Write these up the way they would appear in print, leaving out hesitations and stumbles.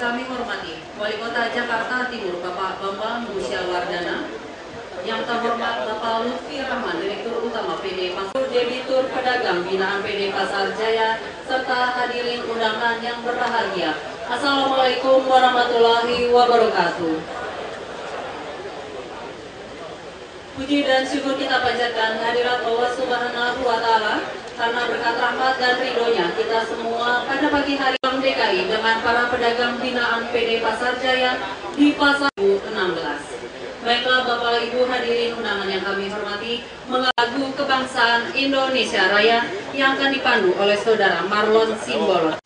kami hormati Wali Kota Jakarta Timur Bapak Bambang Musyawardana, yang terhormat Bapak Lutfi Rahman, Direktur Utama PD Pasar, Debitur Pedagang Binaan PD Pasar Jaya, serta hadirin undangan yang berbahagia. Assalamualaikum warahmatullahi wabarakatuh. Puji dan syukur kita panjatkan hadirat Allah Subhanahu wa Ta'ala, karena berkat rahmat dan ridhonya kita semua pada pagi hari Bank DKI dengan para pedagang binaan PD Pasar Jaya di Pasar 16. Baiklah Bapak Ibu hadirin undangan yang kami hormati, lagu kebangsaan Indonesia Raya yang akan dipandu oleh Saudara Marlon Simbolon.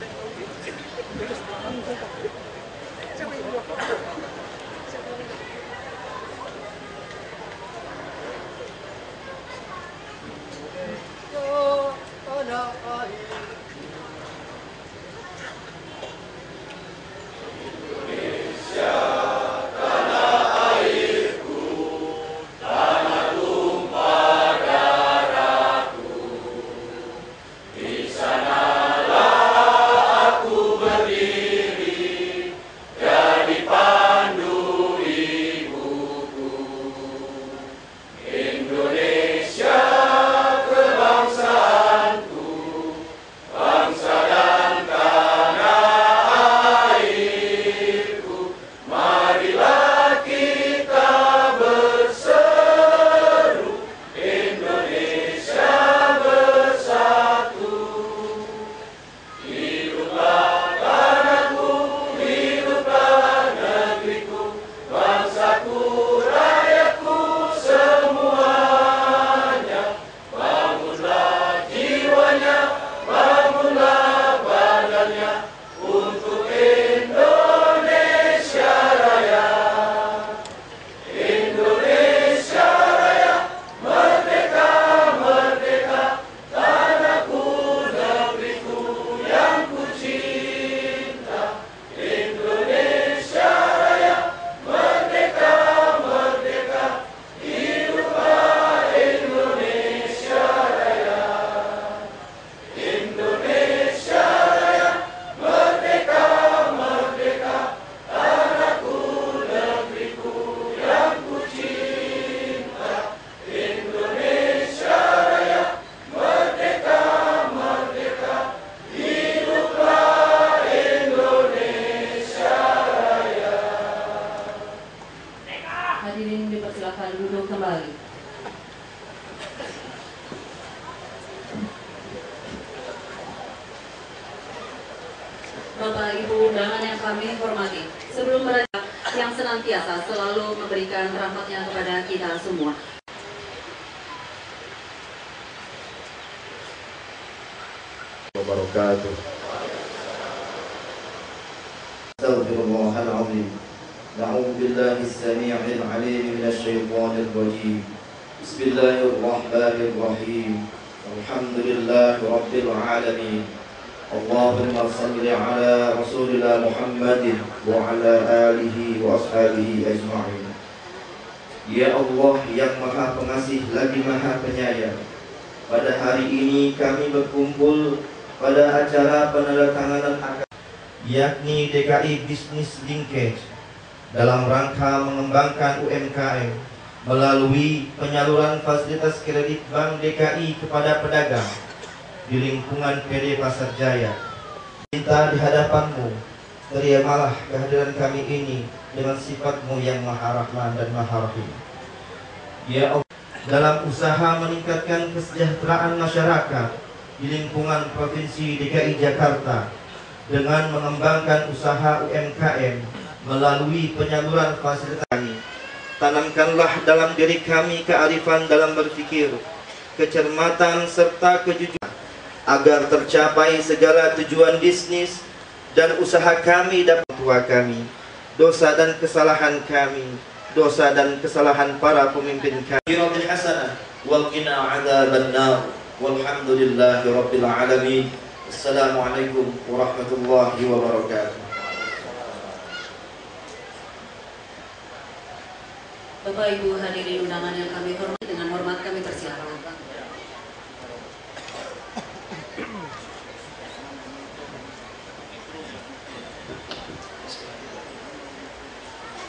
Hadirin dipersilakan duduk kembali. Bapak Ibu undangan yang kami hormati, sebelum meraja yang senantiasa selalu memberikan rahmatnya kepada kita semua. Wabarakatuh. Astagfirullahaladzim. Na'udzu billahi as-sami'il 'alim minasy syaithanir rajim. Bismillahirrahmanirrahim. Alhamdulillahi rabbil alamin. Allahumma shalli ala rasulina Muhammadin wa ala alihi wa ashabihi ajma'in. Ya Allah yang Maha Pengasih lagi Maha Penyayang, pada hari ini kami berkumpul pada acara penandatanganan akad, yakni DKI Business Linkage, dalam rangka mengembangkan UMKM melalui penyaluran fasilitas kredit Bank DKI kepada pedagang di lingkungan PD Pasar Jaya. Minta di hadapanmu, terimalah kehadiran kami ini dengan sifat-Mu yang Maha Rahman dan Maha Rahim. Ya Allah, dalam usaha meningkatkan kesejahteraan masyarakat di lingkungan Provinsi DKI Jakarta dengan mengembangkan usaha UMKM melalui penyaluran fasilitas kami, tanamkanlah dalam diri kami kearifan dalam berpikir, kecermatan serta kejujuran, agar tercapai segala tujuan bisnis dan usaha kami dapat tua kami, dosa dan kesalahan kami, dosa dan kesalahan para pemimpin kami. Rabbil hasanah wa qina adzabannar. Walhamdulillahi rabbil alamin. Assalamualaikum warahmatullahi wabarakatuh. Bapak Ibu hadirin undangan yang kami hormati, dengan hormat kami persilakan.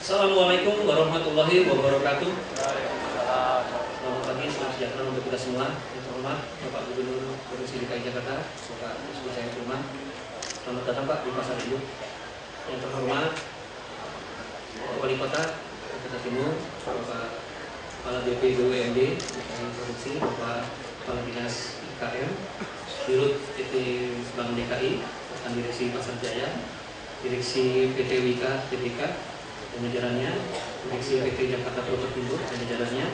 Assalamualaikum warahmatullahi wabarakatuh. Selamat pagi, salam sejahtera untuk kita semua. Yang terhormat Bapak Gubernur Provinsi DKI Jakarta, Bapak Yusuf Saifullah. Selamat datang Pak di Pasar Induk. Yang terhormat Bapak Wali Kota Jakarta Timur, Bapak Kepala BP BUMD DKI Provinsi, Bapak Kepala Dinas IKM, Dirut PT Bank DKI, Rekan Direksi Pasar Jaya, Direksi PT Wika TBK, dan jajarannya, Direksi PT Jakarta Propertindo dan jajarannya,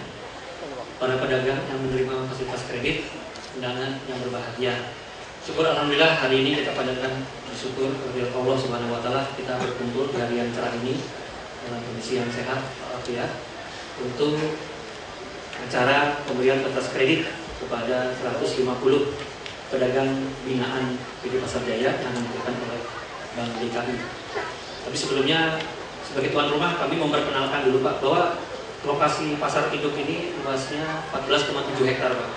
para pedagang yang menerima fasilitas kredit, undangan yang berbahagia. Syukur alhamdulillah hari ini kita panjatkan bersyukur kepada Allah Subhanahu wa taala kita berkumpul di hari yang cerah ini dalam kondisi yang sehat walafiat untuk acara pemberian kertas kredit kepada 150 pedagang binaan PT Pasar Jaya yang diberikan oleh Bank DKI. Tapi sebelumnya sebagai tuan rumah kami memperkenalkan dulu Pak bahwa lokasi Pasar Induk ini luasnya 14,7 hektar Pak.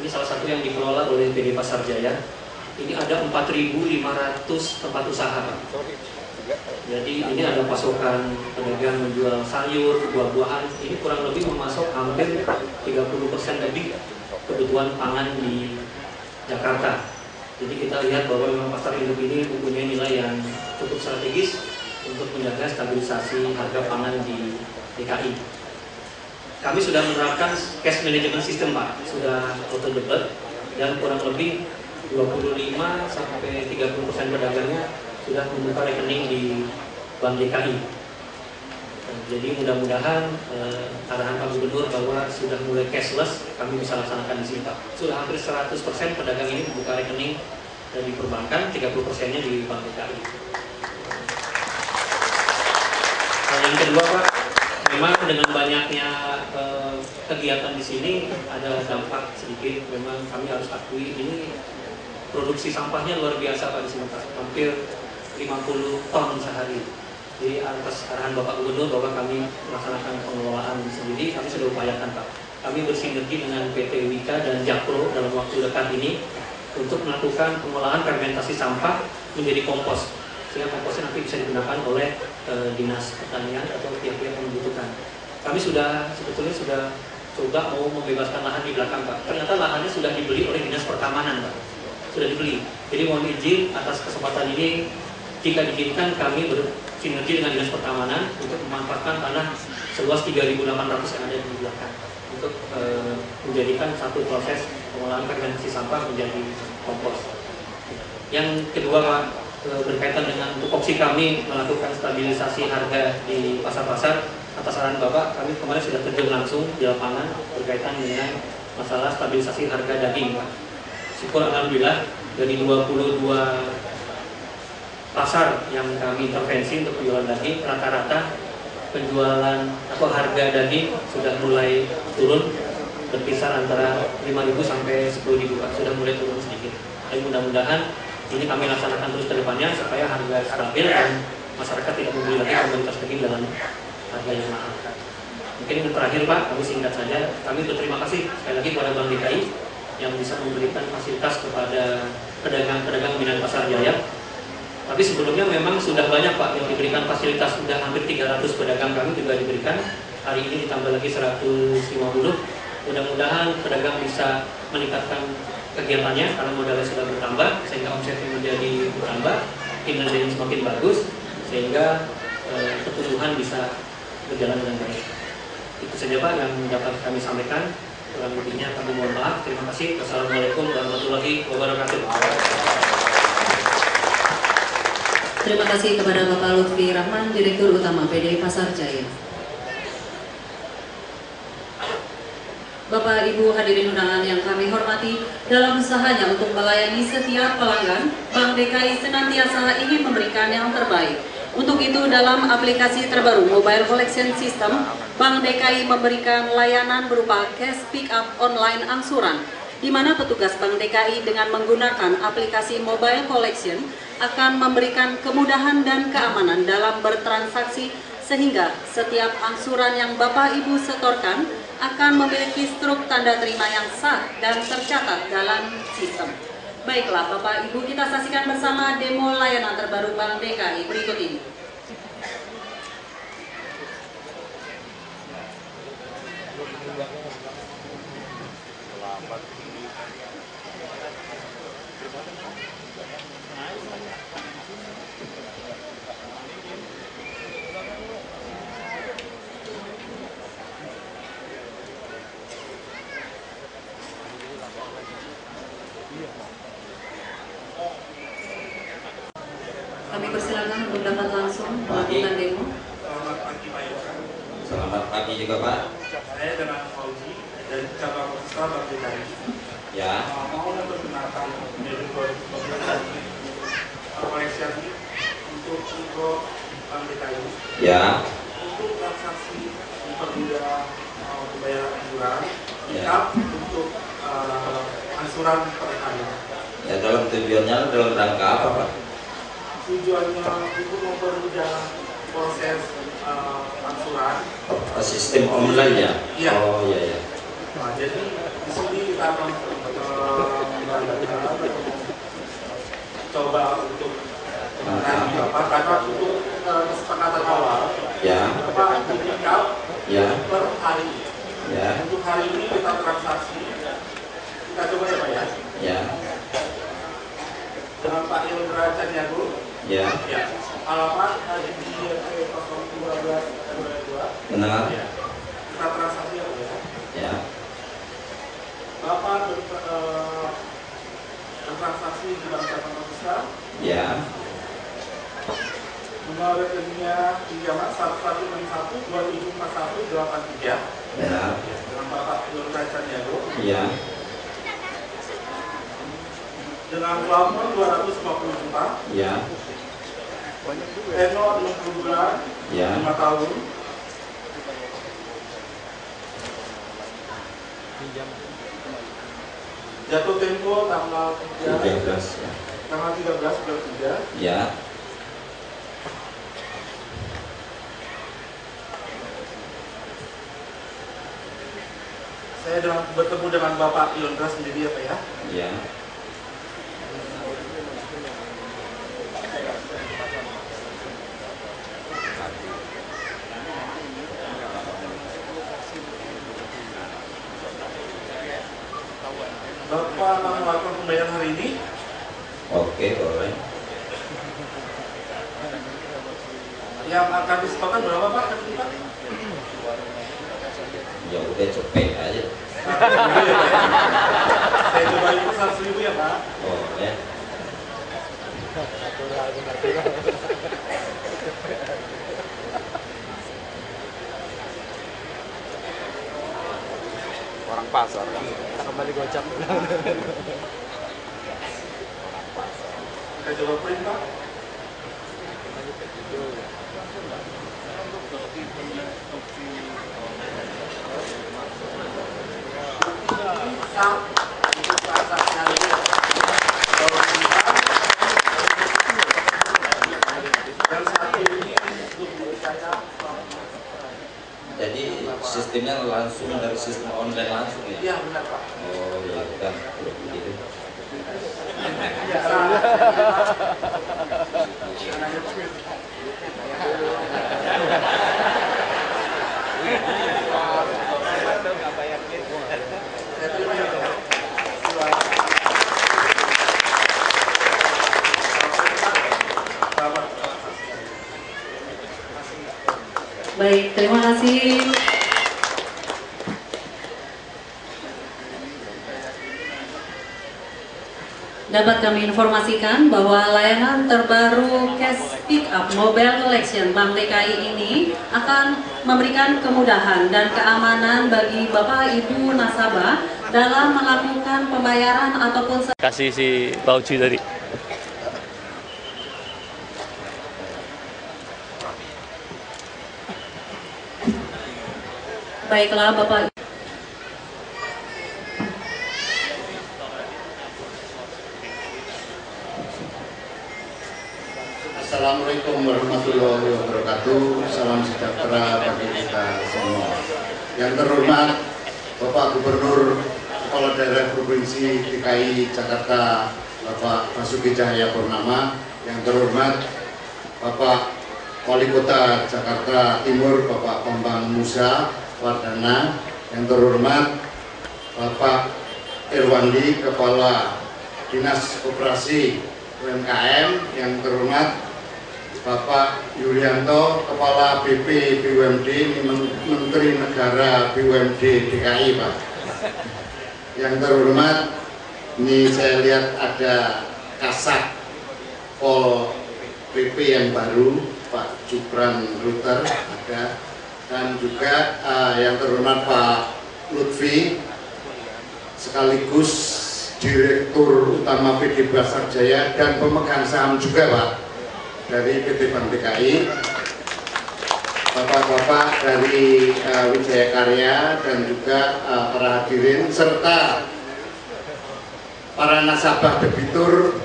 Ini salah satu yang dikelola oleh PD Pasar Jaya. Ini ada 4.500 tempat usaha Pak. Jadi ini ada pasokan pedagang menjual sayur, buah-buahan. Ini kurang lebih memasok hampir 30% lebih kebutuhan pangan di Jakarta. Jadi kita lihat bahwa memang Pasar Induk ini mempunyai nilai yang cukup strategis untuk menjaga stabilisasi harga pangan di DKI. Kami sudah menerapkan cash management system Pak, sudah auto debit dan kurang lebih 25-30% pedagangnya sudah membuka rekening di Bank DKI. Jadi mudah-mudahan arahan Pak Gubernur bahwa sudah mulai cashless kami bisa laksanakan di sini Pak. Sudah hampir 100% pedagang ini membuka rekening dari perbankan, 30%-nya di Bank DKI. Yang kedua Pak, memang dengan banyaknya kegiatan di sini ada dampak sedikit. Memang kami harus akui ini produksi sampahnya luar biasa Pak di sini Pak, hampir 50 ton sehari. Jadi atas arahan Bapak Gubernur bahwa kami melaksanakan pengelolaan sendiri, kami sudah upayakan Pak. Kami bersinergi dengan PT Wika dan Jakpro dalam waktu dekat ini untuk melakukan pengolahan fermentasi sampah menjadi kompos, sehingga komposnya nanti bisa digunakan oleh dinas pertanian atau pihak-pihak yang membutuhkan. Kami sebetulnya sudah coba mau membebaskan lahan di belakang Pak. Ternyata lahannya sudah dibeli oleh dinas pertamanan Pak, sudah dibeli. Jadi mohon izin atas kesempatan ini, jika diizinkan kami bersinergi dengan dinas pertamanan untuk memanfaatkan tanah seluas 3.800 yang ada di belakang untuk menjadikan satu proses pengolahan fermentasi sampah menjadi kompos. Yang kedua Pak, berkaitan dengan tupoksi kami melakukan stabilisasi harga di pasar-pasar. Atas saran Bapak, kami kemarin sudah terjun langsung di lapangan berkaitan dengan masalah stabilisasi harga daging Pak. Syukur alhamdulillah dari 22 pasar yang kami intervensi untuk penjualan daging, rata-rata penjualan atau harga daging sudah mulai turun, berkisar antara 5.000 sampai 10.000 Pak, sudah mulai turun sedikit. Tapi mudah-mudahan ini kami laksanakan terus ke depannya supaya harga stabil dan masyarakat tidak membeli lagi komoditas daging dalam harga yang mahal. Mungkin yang terakhir Pak, kami singkat saja, kami berterima kasih sekali lagi kepada Bank DKI yang bisa memberikan fasilitas kepada pedagang-pedagang binaan Pasar Jaya. Tapi sebelumnya memang sudah banyak Pak yang diberikan fasilitas, sudah hampir 300 pedagang kami juga diberikan. Hari ini ditambah lagi 150. Mudah-mudahan pedagang bisa meningkatkan kegiatannya karena modalnya sudah bertambah, sehingga omsetnya menjadi bertambah, kinerjanya semakin bagus, sehingga pertumbuhan bisa berjalan dengan baik. Itu saja Pak yang dapat kami sampaikan. Kurang lebihnya kami mohon maaf. Terima kasih. Wassalamualaikum warahmatullahi wabarakatuh. Terima kasih kepada Bapak Lutfi Rahman, Direktur Utama PD Pasar Jaya. Bapak Ibu hadirin undangan yang kami hormati, dalam usahanya untuk melayani setiap pelanggan, Bank DKI senantiasa ingin memberikan yang terbaik. Untuk itu dalam aplikasi terbaru Mobile Collection System, Bank DKI memberikan layanan berupa cash pick up online angsuran, di mana petugas Bank DKI dengan menggunakan aplikasi Mobile Collection akan memberikan kemudahan dan keamanan dalam bertransaksi, sehingga setiap angsuran yang Bapak Ibu setorkan akan memiliki struk tanda terima yang sah dan tercatat dalam sistem. Baiklah Bapak Ibu, kita saksikan bersama demo layanan terbaru Bank DKI berikut ini. dipersilakan untuk dapat langsung melakukan demo. Selamat pagi Pak Yoga. Selamat pagi juga Pak. Saya dengan Fauzi dari cabang Usaha Bank DKI. Ya. Mau memperkenalkan dari 2012 koleksi ini untuk Bank DKI. Ya. Untuk transaksi dipermudah pembayaran angsuran, Ya. untuk angsuran per hari. Ya, dalam tujuannya dalam rangka apa Pak? Tujuannya untuk mempermudah proses angsuran. Sistem online ya? Iya. Oh iya ya. Nah, jadi di sini kita akan coba untuk mengenai Bapak karena untuk kesepakatan awal Ya. Bapak tinggal Ya. per hari. Ya. Untuk hari ini kita transaksi, kita coba ya Pak ya. Ya. Dengan Pak Yondra Caniago. Ya. Ya. Alamat di RT 012 Benar. Ya. Kita transaksi ya Pak ya. Ya. Bapak bertransaksi di Bank Cabang Nusa. Ya. Nomor rekeningnya pinjaman 1161274183. Benar. Dengan Bapak Yondra Caniago. Ya. Dengan plafon 250 juta. Ya. Tenor 60 bulan. Ya. 5 tahun. Jatuh tempo tanggal 13 ya. tanggal 13 bulan 3. Ya. Saya bertemu dengan Bapak Yondra sendiri ya Pak ya. Ya. Bapak akan melakukan pembayaran hari ini. Oke, boleh. Yang akan disetorkan berapa Pak? Ya udah cepet aja. Saya coba itu 100.000 ya Pak. Boleh. Orang pasar kita kembali gocap. Kita coba print Pak. Untuk transaksi hari ini. Dan satu ini untuk saya. Jadi sistemnya langsung dari sistem online langsung ya? Iya benar Pak. Oh ya kan, begitu. Baik, terima kasih. Dapat kami informasikan bahwa layanan terbaru Cash Pick Up Mobile Collection Bank DKI ini akan memberikan kemudahan dan keamanan bagi Bapak Ibu nasabah dalam melakukan pembayaran ataupun kasih si Bauci tadi. Baiklah Bapak. Assalamualaikum warahmatullahi wabarakatuh. Salam sejahtera bagi kita semua. Yang terhormat Bapak Gubernur Kepala Daerah Provinsi DKI Jakarta Bapak Basuki Cahayapurnama. Yang terhormat Bapak Wali Kota Jakarta Timur Bapak Bambang Musa Wardana. Yang terhormat Bapak Irwandi Kepala Dinas Koperasi UMKM. Yang terhormat Bapak Yulianto Kepala BP BUMD, Menteri Negara BUMD DKI Pak. Yang terhormat, ini saya lihat ada Kasat Pol PP yang baru, Pak Jupran Ruter ada, dan juga yang terhormat Pak Lutfi sekaligus Direktur Utama PT Pasar Jaya dan pemegang saham juga Pak dari PT Bank DKI, Bapak-bapak dari Wijaya Karya dan juga para hadirin serta para nasabah debitur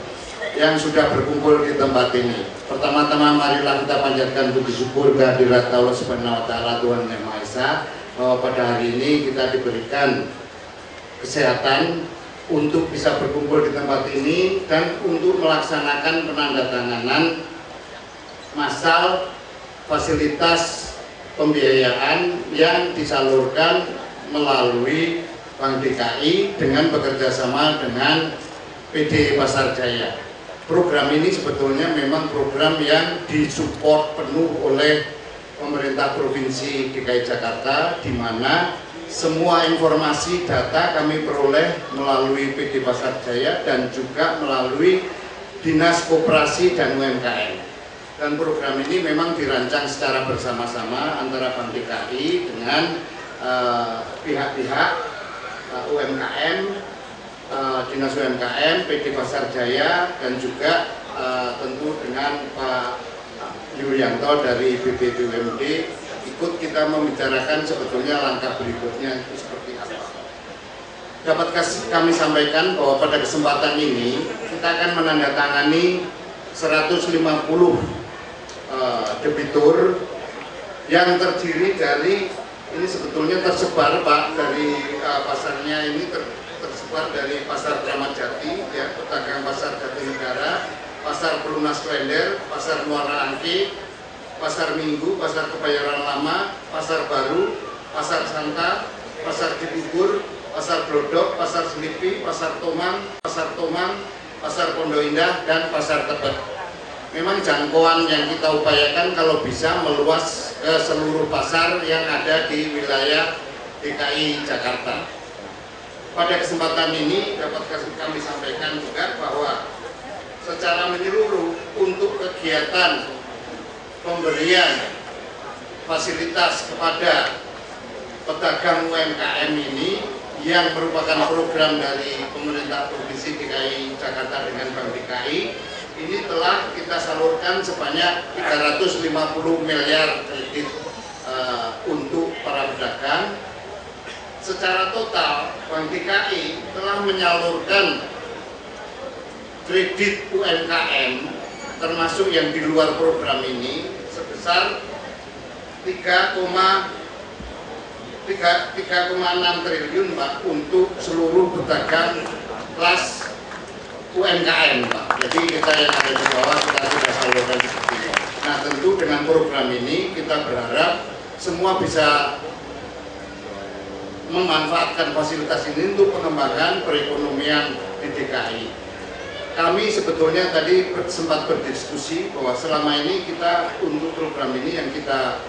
yang sudah berkumpul di tempat ini. Pertama-tama marilah kita panjatkan puji syukur kehadirat Allah Subhanahu wa taala Tuhan Yang Maha Esa bahwa pada hari ini kita diberikan kesehatan untuk bisa berkumpul di tempat ini dan untuk melaksanakan penandatanganan massal fasilitas pembiayaan yang disalurkan melalui Bank DKI dengan bekerjasama dengan PD Pasar Jaya. Program ini sebetulnya memang program yang disupport penuh oleh pemerintah Provinsi DKI Jakarta, di mana semua informasi data kami peroleh melalui PD Pasar Jaya dan juga melalui Dinas Koperasi dan UMKM. Dan program ini memang dirancang secara bersama-sama antara Bank DKI dengan pihak-pihak UMKM, Dinas UMKM, PD Pasar Jaya, dan juga tentu dengan Pak Yulianto dari BPBUMD ikut kita membicarakan sebetulnya langkah berikutnya itu seperti apa. Dapat kami sampaikan bahwa pada kesempatan ini kita akan menandatangani 150 debitur yang terdiri dari, ini sebetulnya tersebar Pak dari pasarnya ini tersebar dari Pasar Kramat Jati, ya, pedagang Pasar Jatinegara, Pasar Pelunas Klender, Pasar Muara Angke, Pasar Minggu, Pasar Kebayoran Lama, Pasar Baru, Pasar Santa, Pasar Cibubur, Pasar Glodok, Pasar Selipi, Pasar Tomang, Pasar Pondok Indah, dan Pasar Tebet. Memang jangkauan yang kita upayakan kalau bisa meluas ke seluruh pasar yang ada di wilayah DKI Jakarta. Pada kesempatan ini dapat kami sampaikan juga bahwa secara menyeluruh untuk kegiatan pemberian fasilitas kepada pedagang UMKM ini yang merupakan program dari pemerintah Provinsi DKI Jakarta dengan Bank DKI, ini telah kita salurkan sebanyak 350 miliar kredit untuk para pedagang. Secara total Bank DKI telah menyalurkan kredit UMKM termasuk yang di luar program ini sebesar 3,6 triliun Pak untuk seluruh pedagang kelas UMKM Pak. Jadi kita yang ada di bawah kita sudah salurkan seperti ini. Nah tentu dengan program ini kita berharap semua bisa memanfaatkan fasilitas ini untuk pengembangan perekonomian di DKI. Kami sebetulnya tadi sempat berdiskusi bahwa selama ini kita untuk program ini yang kita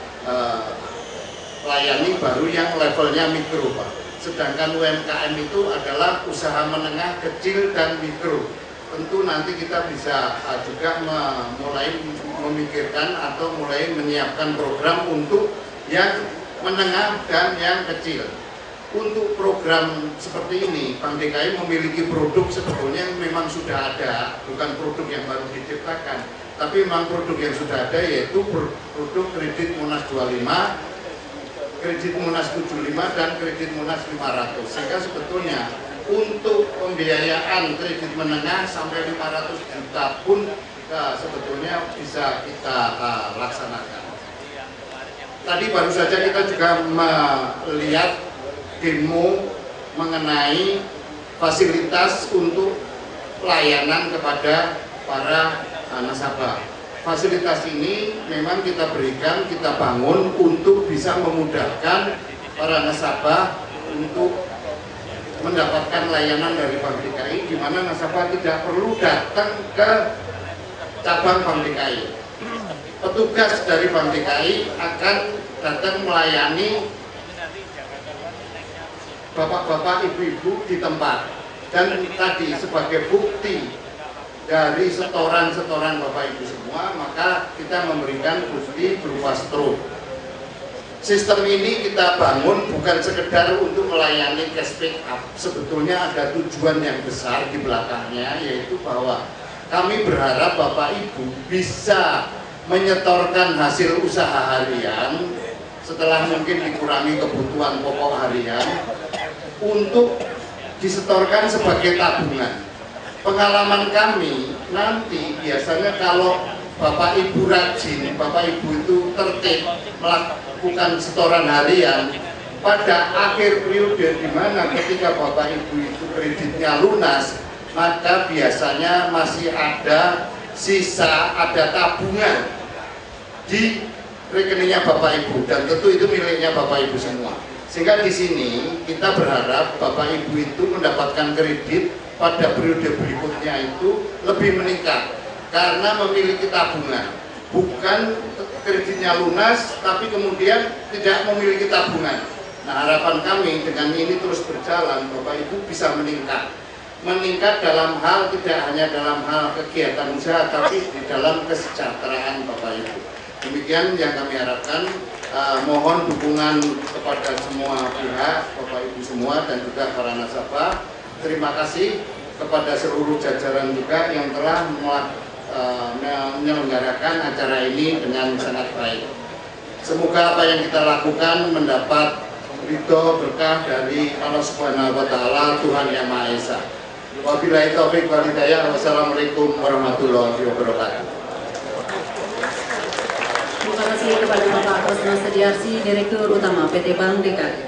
layani baru yang levelnya mikro Pak. Sedangkan UMKM itu adalah usaha menengah, kecil, dan mikro. Tentu nanti kita bisa juga mulai memikirkan atau mulai menyiapkan program untuk yang menengah dan yang kecil. Untuk program seperti ini, Bank DKI memiliki produk sebetulnya yang memang sudah ada, bukan produk yang baru diciptakan, tapi memang produk yang sudah ada, yaitu produk kredit Munas 25, kredit Munas 75, dan kredit Munas 500. Sehingga sebetulnya untuk pembiayaan kredit menengah sampai 500 juta pun sebetulnya bisa kita laksanakan. Tadi baru saja kita juga melihat demo mengenai fasilitas untuk pelayanan kepada para nasabah. Fasilitas ini memang kita berikan, kita bangun untuk bisa memudahkan para nasabah untuk mendapatkan layanan dari Bank DKI, di mana nasabah tidak perlu datang ke cabang Bank DKI. Petugas dari Bank DKI akan datang melayani bapak-bapak, ibu-ibu di tempat. Dan tadi sebagai bukti dari setoran-setoran Bapak Ibu semua, maka kita memberikan bukti berupa struk. Sistem ini kita bangun bukan sekedar untuk melayani cash pick up. Sebetulnya ada tujuan yang besar di belakangnya, yaitu bahwa kami berharap Bapak Ibu bisa menyetorkan hasil usaha harian setelah mungkin dikurangi kebutuhan pokok harian untuk disetorkan sebagai tabungan. Pengalaman kami nanti biasanya kalau Bapak Ibu rajin, Bapak Ibu itu tertib melakukan setoran harian, pada akhir periode di mana ketika Bapak Ibu itu kreditnya lunas, maka biasanya masih ada sisa, ada tabungan di rekeningnya Bapak Ibu, dan tentu itu miliknya Bapak Ibu semua. Sehingga di sini kita berharap Bapak Ibu itu mendapatkan kredit pada periode berikutnya itu lebih meningkat karena memiliki tabungan, bukan kreditnya lunas tapi kemudian tidak memiliki tabungan. Nah, harapan kami dengan ini terus berjalan, Bapak Ibu bisa meningkat dalam hal, tidak hanya dalam hal kegiatan usaha tapi di dalam kesejahteraan Bapak Ibu. Demikian yang kami harapkan. Mohon dukungan kepada semua pihak, Bapak Ibu semua dan juga para nasabah. Terima kasih kepada seluruh jajaran juga yang telah menyelenggarakan acara ini dengan sangat baik. Semoga apa yang kita lakukan mendapat ridho berkah dari Allah Subhanahu wa Ta'ala, Tuhan Yang Maha Esa. Wabillahi taufiq wal hidayah. Wassalamualaikum warahmatullahi wabarakatuh. Terima kasih kepada Bapak Kosna Sediarsi, Direktur Utama PT Bank DKI.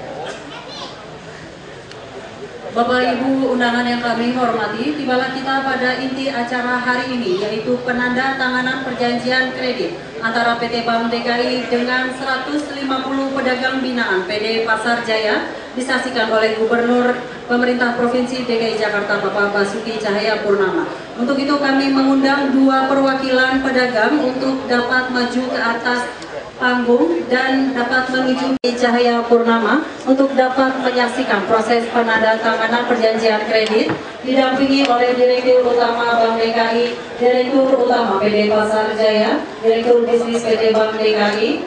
Bapak Ibu undangan yang kami hormati, tibalah kita pada inti acara hari ini, yaitu penanda tanganan perjanjian kredit antara PT Bank DKI dengan 150 pedagang binaan PD Pasar Jaya, disaksikan oleh Gubernur Pemerintah Provinsi DKI Jakarta Bapak Basuki Cahayapurnama. Untuk itu kami mengundang dua perwakilan pedagang untuk dapat maju ke atas panggung dan dapat menuju Cahayapurnama untuk dapat menyaksikan proses penandatanganan perjanjian kredit, didampingi oleh Direktur Utama Bank DKI, Direktur Utama PD Pasar Jaya, Direktur Bisnis PT Bank DKI,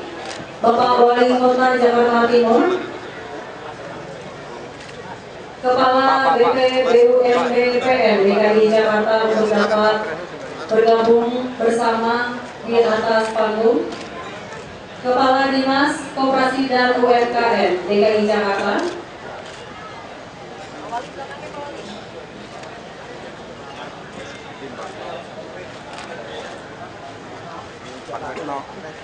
Bapak Wali Kota Jakarta Timur, Kepala BP BUMD PM DKI Jakarta untuk dapat bergabung bersama di atas panggung. Kepala Dinas Koperasi dan UMKM DKI Jakarta,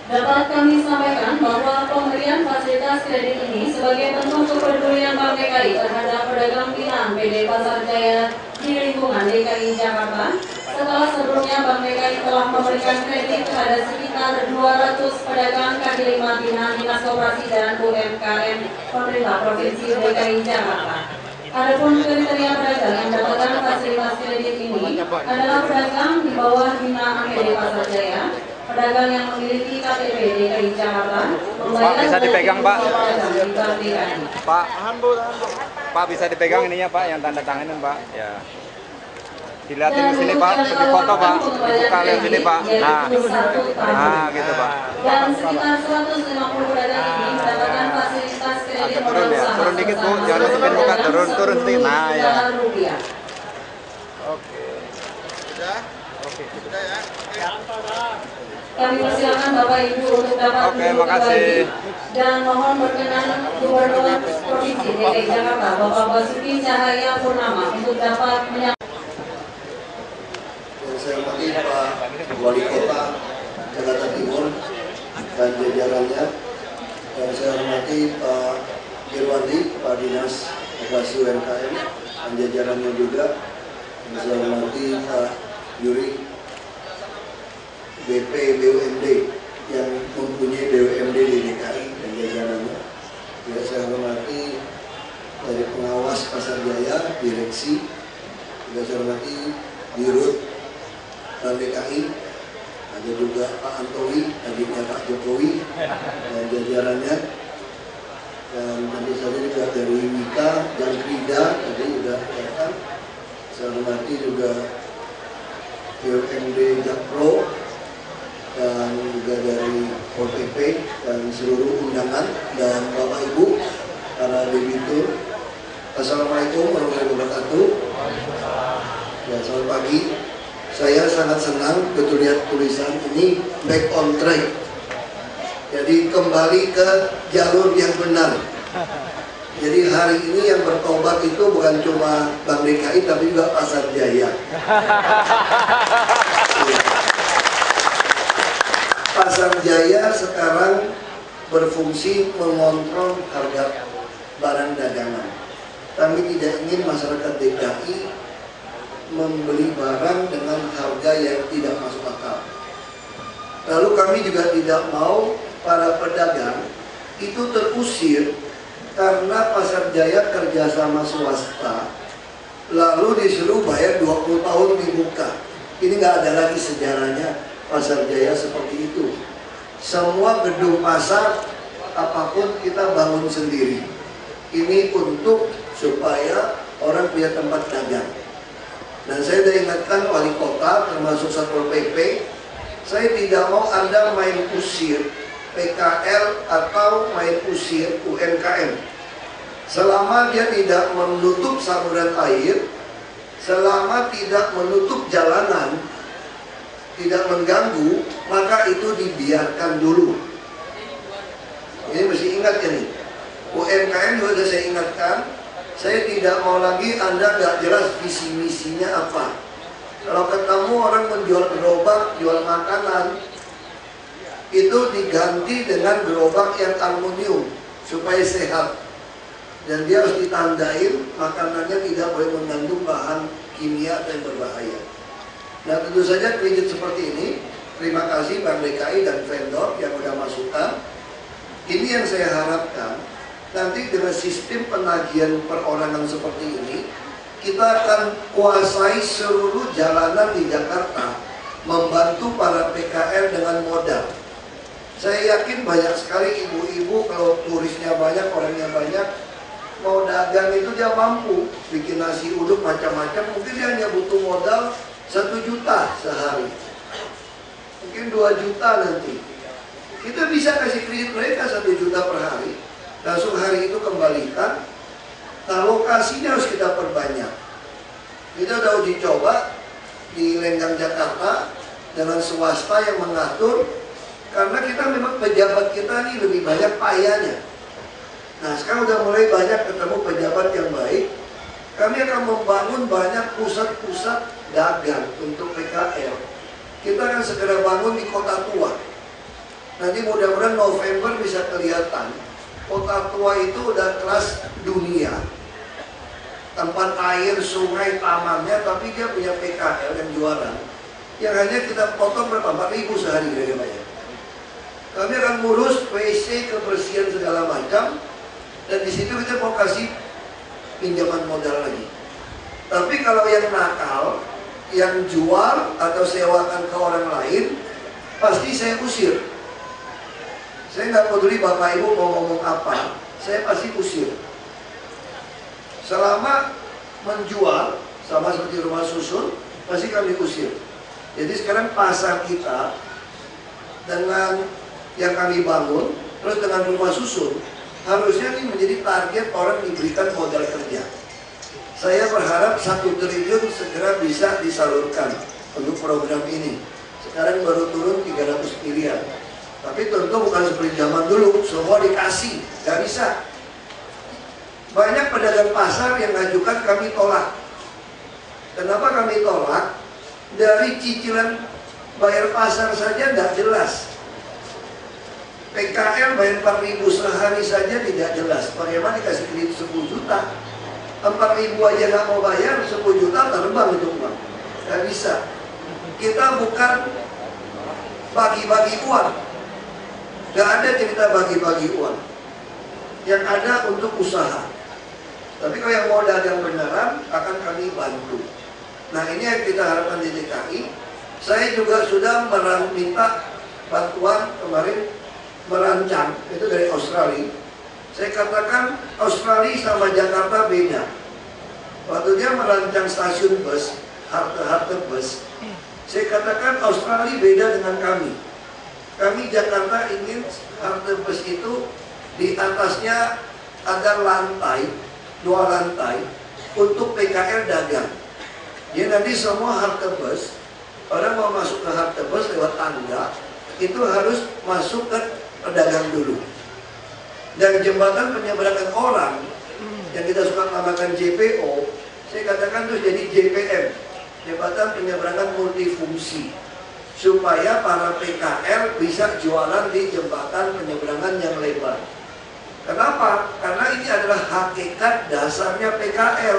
dapat kami sampaikan bahwa pemberian fasilitas kredit ini sebagai bentuk kepedulian Bank DKI terhadap pedagang binaan PD Pasar Jaya di lingkungan DKI Jakarta, setelah sebelumnya Bank DKI telah memberikan kredit kepada sekitar 200 pedagang kaki lima binaan Dinas Koperasi dan UMKM Pemerintah Provinsi DKI Jakarta. Adapun kriteria pedagang yang mendapatkan fasilitas kredit ini adalah pedagang di bawah binaan PD Pasar Jaya, pedagang yang memiliki KTP DKI Jakarta, Pak, bisa dipegang Pak. Pak, Pak bisa dipegang ininya Pak, yang tanda tanganin Pak. Ya. Dilihatin ke sini Pak, di foto Pak, dibuka lihat sini Pak. Nah, gitu Pak. Dan sekitar 150 pedagang ini mendapatkan fasilitas kredit turun ya, turun dikit Bu, jangan nutupin muka, turun sedikit. Nah ya. Oke. Sudah? Oke, sudah ya. Kami persilakan Bapak Ibu untuk dapat duduk kembali dan mohon berkenan Gubernur Provinsi DKI Jakarta Bapak Basuki Cahayapurnama untuk dapat menyampaikan. Saya hormati Pak Wali Kota Jakarta Timur dan jajarannya, dan saya hormati Pak Irwandi, Pak Dinas Koperasi UMKM dan jajarannya juga, dan saya hormati Pak Yuri BP BUMD yang mempunyai BUMD di DKI dan jajarannya. Juga saya hormati dari pengawas Pasar Jaya, direksi. Juga saya hormati Dirut Bank DKI, ada juga Pak Antowi, adiknya Pak Jokowi dan jajarannya, dan tentu saja juga dari Wika dan Krida tadi juga datang. Saya hormati juga BUMD Jakpro, dan juga dari OTP dan seluruh undangan dan Bapak Ibu para debitur. Assalamualaikum warahmatullahi wabarakatuh. Ya, selamat pagi. Saya sangat senang betul lihat tulisan ini back on track. Jadi kembali ke jalur yang benar. Jadi hari ini yang bertobat itu bukan cuma Bank DKI tapi juga Pasar Jaya. Pasar Jaya sekarang berfungsi mengontrol harga barang dagangan. Kami tidak ingin masyarakat DKI membeli barang dengan harga yang tidak masuk akal. Lalu kami juga tidak mau para pedagang itu terusir karena Pasar Jaya kerjasama swasta, lalu disuruh bayar 20 tahun dibuka. Ini nggak ada lagi sejarahnya Pasar Jaya seperti itu. Semua gedung pasar apapun kita bangun sendiri. Ini untuk supaya orang punya tempat dagang. Dan saya sudah ingatkan wali kota termasuk Satpol PP, saya tidak mau Anda main usir PKL atau main usir UMKM. Selama dia tidak menutup saluran air, selama tidak menutup jalanan, tidak mengganggu, maka itu dibiarkan dulu. Ini mesti ingat ya nih. UMKM juga sudah saya ingatkan, saya tidak mau lagi Anda nggak jelas visi misinya apa. Kalau ketemu orang menjual gerobak, jual makanan, itu diganti dengan gerobak yang aluminium supaya sehat, dan dia harus ditandain makanannya tidak boleh mengandung bahan kimia dan berbahaya. Nah, tentu saja kredit seperti ini, terima kasih Bank DKI dan vendor yang sudah masukkan. Ini yang saya harapkan, nanti dengan sistem penagihan perorangan seperti ini, kita akan kuasai seluruh jalanan di Jakarta, membantu para PKL dengan modal. Saya yakin banyak sekali ibu-ibu kalau turisnya banyak, orangnya banyak, mau dagang itu dia mampu bikin nasi uduk macam-macam. Mungkin dia hanya butuh modal 1 juta sehari, mungkin 2 juta nanti. Kita bisa kasih kredit mereka 1 juta per hari, langsung hari itu kembalikan. Nah, lokasinya harus kita perbanyak. Kita udah uji coba di Lenggang Jakarta dengan swasta yang mengatur. Karena kita memang pejabat kita ini lebih banyak payahnya. Nah, sekarang udah mulai banyak ketemu pejabat yang baik. Kami akan membangun banyak pusat-pusat dagang untuk PKL. Kita akan segera bangun di Kota Tua. Nanti mudah-mudahan November bisa kelihatan. Kota Tua itu udah kelas dunia. Tempat air, sungai, tamannya, tapi dia punya PKL yang jualan. Yang hanya kita potong berapa? 4.000 sehari kira-kira. Kami akan ngurus WC, kebersihan segala macam, dan di situ kita mau kasih pinjaman modal lagi. Tapi kalau yang nakal, yang jual atau sewakan ke orang lain, pasti saya usir. Saya nggak peduli Bapak Ibu mau ngomong apa, saya pasti usir. Selama menjual, sama seperti rumah susun, pasti kami usir. Jadi sekarang pasar kita dengan yang kami bangun, terus dengan rumah susun, harusnya ini menjadi target orang diberikan modal kerja. Saya berharap 1 triliun segera bisa disalurkan untuk program ini. Sekarang baru turun 300 miliar. Tapi tentu bukan seperti zaman dulu, semua dikasih, gak bisa. Banyak pedagang pasar yang ngajukan, kami tolak. Kenapa kami tolak? Dari cicilan bayar pasar saja gak jelas. PKL bayar 4.000 sehari saja tidak jelas. Bagaimana dikasih kredit 10 juta? 4.000 aja nggak mau bayar, 10 juta terbang itu uang. Nggak bisa. Kita bukan bagi-bagi uang. Nggak ada cerita bagi-bagi uang. Yang ada untuk usaha. Tapi kalau yang mau dagang beneran, akan kami bantu. Nah, ini yang kita harapkan di DKI. Saya juga sudah minta bantuan kemarin, merancang, itu dari Australia. Saya katakan Australia sama Jakarta beda. Waktu dia merancang stasiun bus, halte bus, Saya katakan Australia beda dengan kami. Kami Jakarta ingin halte bus itu di atasnya ada lantai, 2 lantai untuk PKL dagang. Jadi nanti semua halte bus, orang mau masuk ke halte bus lewat tangga, itu harus masuk ke pedagang dulu. Dan jembatan penyeberangan orang yang kita suka namakan JPO, saya katakan terus jadi JPM, jembatan penyeberangan multifungsi, supaya para PKL bisa jualan di jembatan penyeberangan yang lebar. Kenapa? Karena ini adalah hakikat dasarnya PKL.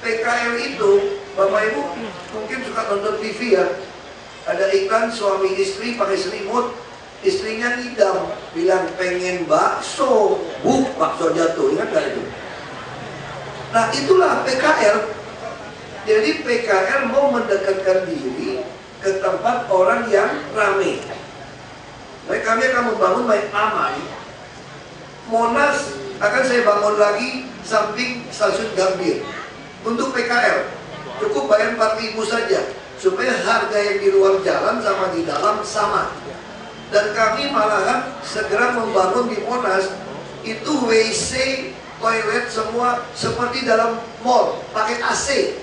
PKL itu, Bapak Ibu mungkin suka nonton TV ya, ada iklan suami istri pakai selimut, istrinya ngidam, bilang pengen bakso, bakso jatuh, ingat gak itu? Nah itulah PKL. Jadi PKL mau mendekatkan diri ke tempat orang yang ramai. Baik, kami akan membangun baik aman. Monas akan saya bangun lagi samping stasiun Gambir untuk PKL. Cukup bayar 4.000 saja supaya harga yang di luar jalan sama di dalam sama. Dan kami malahan segera membangun di Monas itu WC, toilet semua seperti dalam mall, pakai AC,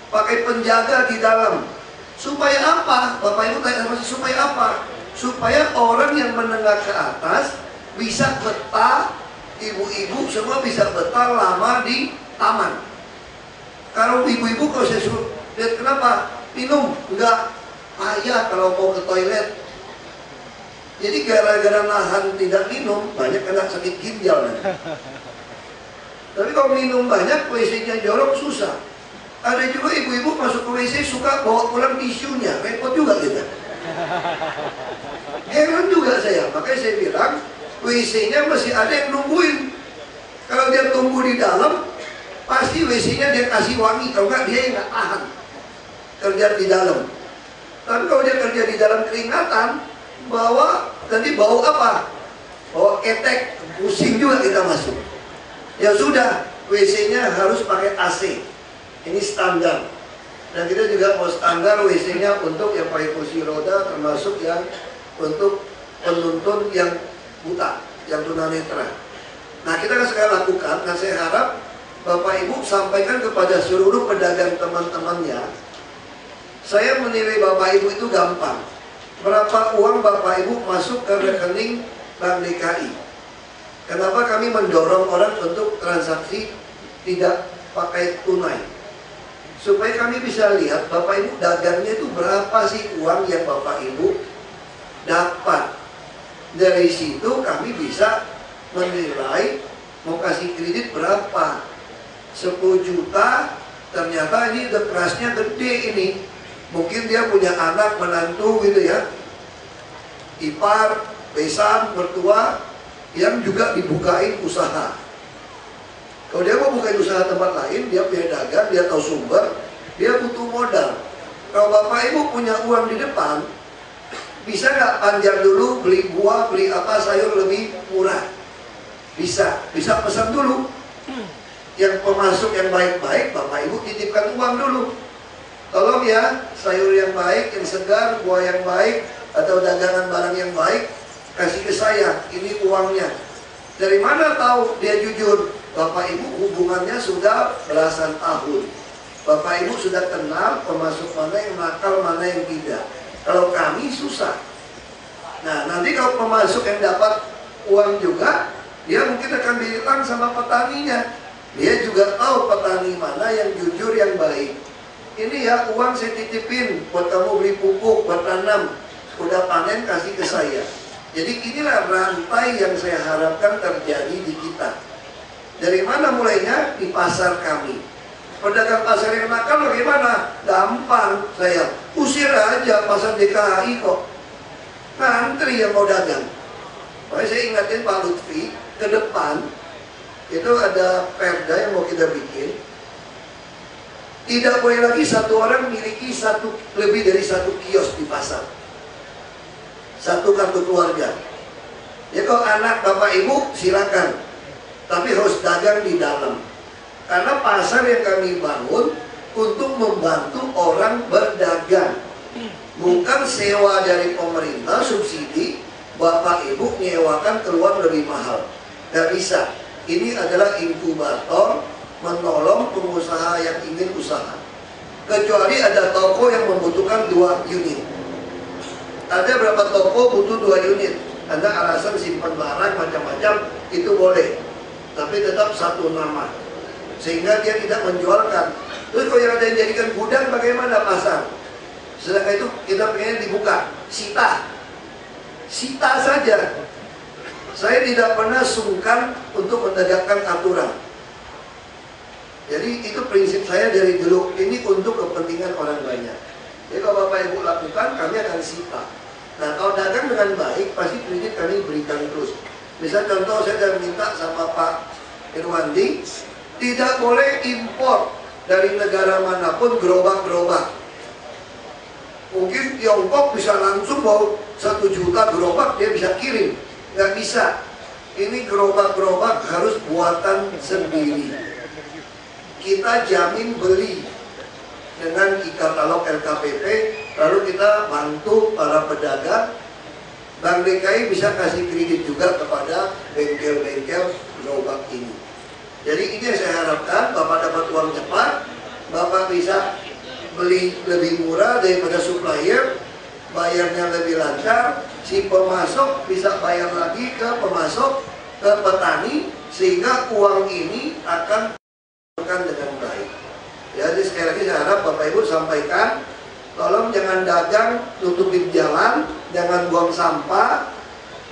pakai penjaga di dalam. Supaya apa? Bapak Ibu tanya sama saya, supaya apa? Supaya orang yang menengah ke atas bisa betah, ibu-ibu semua bisa betah lama di taman. Kalau ibu-ibu kalau saya suruh lihat kenapa? Minum, enggak payah kalau mau ke toilet. Jadi gara-gara nahan tidak minum, banyak kena sakit ginjal nanti. Tapi kalau minum banyak, WC-nya jorok susah. Ada juga ibu-ibu masuk ke WC suka bawa pulang tisunya, repot juga kita. Heran juga saya, makanya saya bilang WC-nya masih ada yang nungguin. Kalau dia tunggu di dalam, pasti WC-nya dia kasih wangi, kalau enggak dia nggak tahan kerja di dalam. Tapi kalau dia kerja di dalam keringatan, nanti bau apa? Bau ketek, pusing juga kita masuk. Ya sudah, WC-nya harus pakai AC. Ini standar. Dan kita juga mau standar WC-nya untuk yang pakai kursi roda, termasuk yang untuk penuntun yang buta, yang tunanetra. Nah kita akan sekarang lakukan, dan saya harap Bapak Ibu sampaikan kepada seluruh pedagang teman-temannya. Saya menilai Bapak Ibu itu gampang. Berapa uang Bapak Ibu masuk ke rekening Bank DKI? Kenapa kami mendorong orang untuk transaksi tidak pakai tunai? Supaya kami bisa lihat Bapak Ibu dagangnya itu berapa sih uang yang Bapak Ibu dapat. Dari situ kami bisa menilai mau kasih kredit berapa. 10 juta, ternyata ini udah kerasnya gede ini. Mungkin dia punya anak, menantu gitu ya, ipar, besan, mertua, yang juga dibukain usaha. Kalau dia mau bukain usaha tempat lain, dia punya dagang, dia tahu sumber, dia butuh modal. Kalau Bapak Ibu punya uang di depan, bisa nggak panjang dulu, beli buah, beli apa, sayur lebih murah? Bisa pesan dulu. Yang pemasok yang baik-baik, Bapak Ibu titipkan uang dulu. Tolong ya, sayur yang baik, yang segar, buah yang baik, atau dagangan barang yang baik, kasih ke saya, ini uangnya. Dari mana tahu dia jujur? Bapak Ibu hubungannya sudah belasan tahun. Bapak Ibu sudah kenal pemasok mana yang nakal, mana yang tidak. Kalau kami susah. Nah nanti kalau pemasok yang dapat uang juga, dia mungkin akan bilang sama petaninya. Dia juga tahu petani mana yang jujur, yang baik. Ini ya uang saya titipin buat kamu beli pupuk, buat tanam. Udah panen kasih ke saya. Jadi inilah rantai yang saya harapkan terjadi di kita. Dari mana mulainya? Di pasar kami. Pedagang pasar yang nakal bagaimana? Gampang saya. Usir aja pasar DKI kok. Ngantri yang mau dagang. Makanya saya ingatin Pak Lutfi, ke depan itu ada perda yang mau kita bikin. Tidak boleh lagi satu orang miliki lebih dari satu kios di pasar. Satu kartu keluarga. Ya kalau anak Bapak Ibu silakan. Tapi harus dagang di dalam. Karena pasar yang kami bangun untuk membantu orang berdagang. Bukan sewa dari pemerintah, subsidi, Bapak Ibu nyewakan keluar lebih mahal. Gak bisa. Ini adalah inkubator menolong pengusaha yang ingin usaha. Kecuali ada toko yang membutuhkan 2 unit. Ada berapa toko butuh 2 unit? Ada alasan simpan barang macam-macam, itu boleh. Tapi tetap satu nama. Sehingga dia tidak menjualkan. Terus kalau yang ada yang jadikan gudang, bagaimana pasar? Sedangkan itu kita pengen dibuka, sita saja. Saya tidak pernah sungkan untuk menegakkan aturan. Jadi itu prinsip saya dari dulu. Ini untuk kepentingan orang banyak. Jadi kalau Bapak Ibu lakukan, kami akan sita. Nah kalau dagang dengan baik, pasti kredit kami berikan terus. Misal contoh saya sudah minta sama Pak Irwandi, tidak boleh impor dari negara manapun gerobak-gerobak. Mungkin Tiongkok bisa langsung bawa 1 juta gerobak, dia bisa kirim. Nggak bisa. Ini gerobak-gerobak harus buatan sendiri. Kita jamin beli dengan e-katalog LKPP, lalu kita bantu para pedagang. Bank DKI bisa kasih kredit juga kepada bengkel-bengkel gerobak ini. Jadi ini yang saya harapkan, Bapak dapat uang cepat, Bapak bisa beli lebih murah daripada supplier, bayarnya lebih lancar, si pemasok bisa bayar lagi ke pemasok, ke petani, sehingga uang ini akan dengan baik. Jadi sekali lagi saya harap Bapak Ibu sampaikan, tolong jangan dagang nutupin jalan, jangan buang sampah,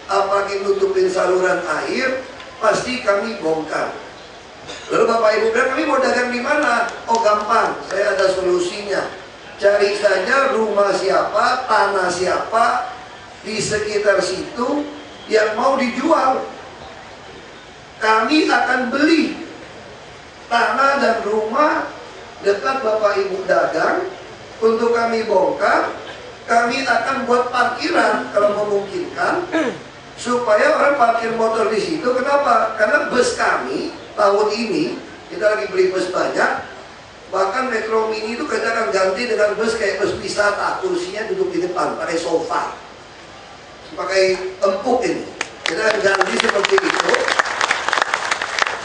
apalagi nutupin saluran air, pasti kami bongkar. Lalu Bapak Ibu bilang, kami mau dagang di mana? Oh gampang, saya ada solusinya. Cari saja rumah siapa, tanah siapa di sekitar situ yang mau dijual. Kami akan beli tanah dan rumah dekat Bapak Ibu dagang untuk kami bongkar. Kami akan buat parkiran kalau memungkinkan, supaya orang parkir motor di situ. Kenapa? Karena bus kami tahun ini kita lagi beli bus banyak, bahkan Metro Mini itu kita akan ganti dengan bus kayak bus wisata, kursinya duduk di depan pakai sofa, pakai empuk ini. Kita akan ganti seperti itu.